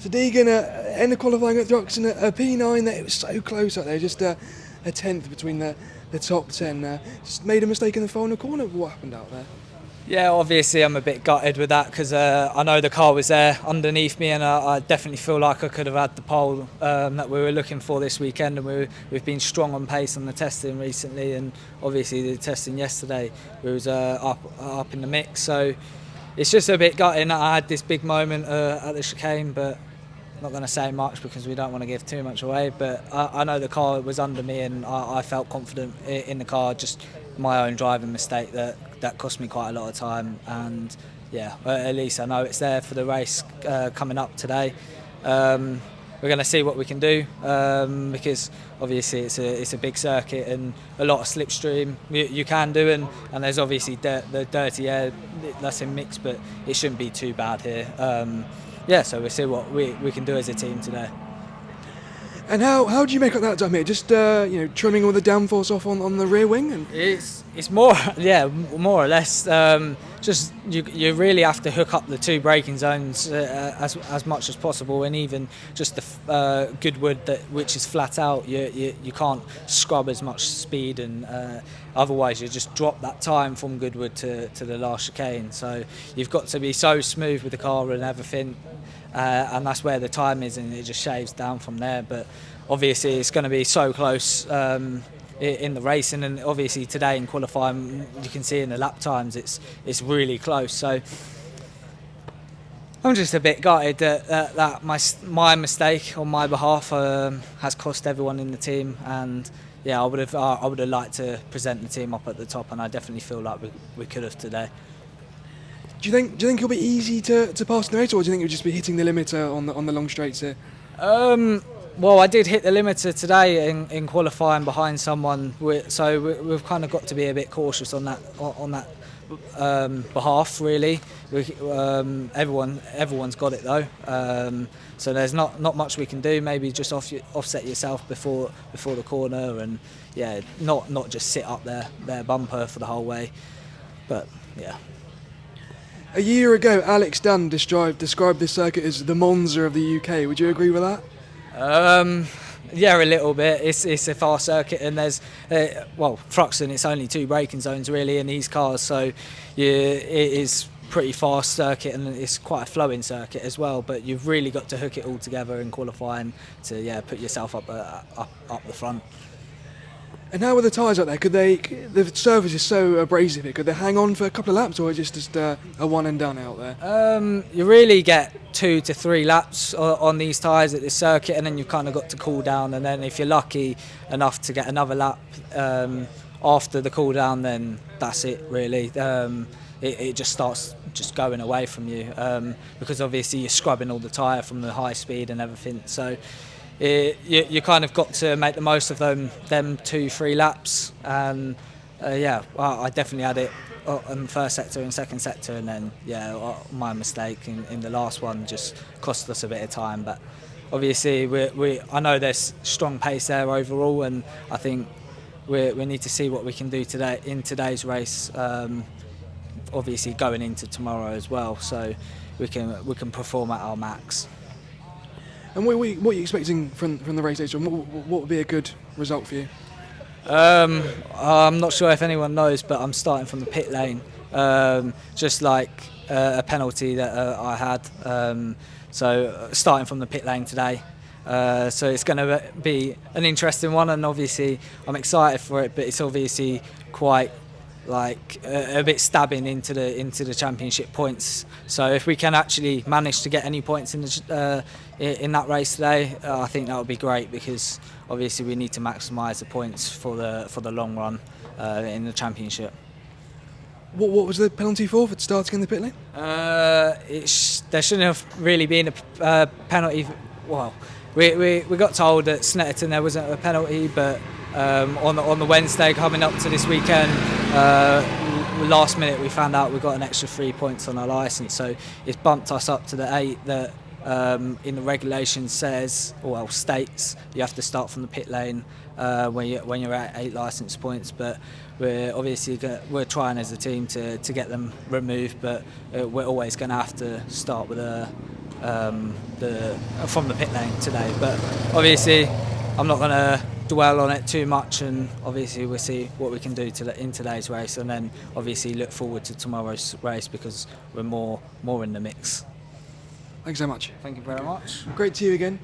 So Deagen, end of qualifying at Thruxton, a P9 that it was so close out there, just a tenth between the top 10. Just made a mistake in the final corner. What happened out there? Yeah, obviously I'm a bit gutted with that because I know the car was there underneath me, and I definitely feel like I could have had the pole that we were looking for this weekend, and we've been strong on pace on the testing recently, and obviously the testing yesterday we was up in the mix, so it's just a bit gutting that I had this big moment at the chicane, but not going to say much because we don't want to give too much away, but I know the car was under me and I felt confident in the car, just my own driving mistake that cost me quite a lot of time, and yeah, at least I know it's there for the race coming up today. We're going to see what we can do because obviously it's a big circuit and a lot of slipstream you can do, and there's obviously the dirty air that's in mix, but it shouldn't be too bad here. So we'll see what we can do as a team today. And how do you make up that time here? Just trimming all the downforce off on the rear wing? And it's more more or less. Just you really have to hook up the two braking zones as much as possible, and even just the Goodwood which is flat out. You can't scrub as much speed, and otherwise you just drop that time from Goodwood to the last chicane. So you've got to be so smooth with the car and everything. And that's where the time is, and it just shaves down from there. But obviously it's going to be so close in the racing, and obviously today in qualifying you can see in the lap times it's really close. So I'm just a bit gutted that my mistake on my behalf has cost everyone in the team, and yeah, I would have liked to present the team up at the top, and I definitely feel like we could have today. Do you think it'll be easy to pass in the race, or do you think you'll just be hitting the limiter on the long straights here? Well, I did hit the limiter today in qualifying behind someone, so we've kind of got to be a bit cautious on that behalf. Really, everyone's got it though, so there's not much we can do. Maybe just offset yourself before the corner, and yeah, not just sit up their bumper for the whole way, but yeah. A year ago, Alex Dunn described this circuit as the Monza of the UK. Would you agree with that? Yeah, a little bit. It's a fast circuit, and there's Thruxton. It's only two braking zones really in these cars, so yeah, it is pretty fast circuit, and it's quite a flowing circuit as well. But you've really got to hook it all together in qualifying to put yourself up the front. And how are the tyres out there? The surface is so abrasive here, could they hang on for a couple of laps, or just a one and done out there? You really get 2 to 3 laps on these tyres at this circuit, and then you've kind of got to cool down, and then if you're lucky enough to get another lap after the cool down, then that's it really. It just starts just going away from you because obviously you're scrubbing all the tyre from the high speed and everything, so you kind of got to make the most of them 2-3 laps, and I definitely had it in the first sector and second sector, and then my mistake in the last one just cost us a bit of time. But obviously I know there's strong pace there overall, and I think we need to see what we can do today in today's race, obviously going into tomorrow as well, so we can perform at our max. And what are you expecting from the race later on? What would be a good result for you? I'm not sure if anyone knows, but I'm starting from the pit lane, just like a penalty that I had. So starting from the pit lane today. So it's going to be an interesting one, and obviously I'm excited for it, but it's obviously quite like a bit stabbing into the championship points. So if we can actually manage to get any points in that race today, I think that would be great, because obviously we need to maximise the points for the long run in the championship. What was the penalty for starting in the pit lane? There shouldn't have really been a penalty. Well, we got told at Snetterton there wasn't a penalty, but on the Wednesday coming up to this weekend, last minute we found out we got an extra 3 points on our licence, so it's bumped us up to the 8 that in the regulation states you have to start from the pit lane when you're at 8 licence points. But we're trying as a team to get them removed, but we're always going to have to start with a from the pit lane today. But obviously, I'm not going to dwell on it too much, and obviously we'll see what we can do in today's race, and then obviously look forward to tomorrow's race because we're more in the mix. Thanks so much. Thank you very much. Great to see you again.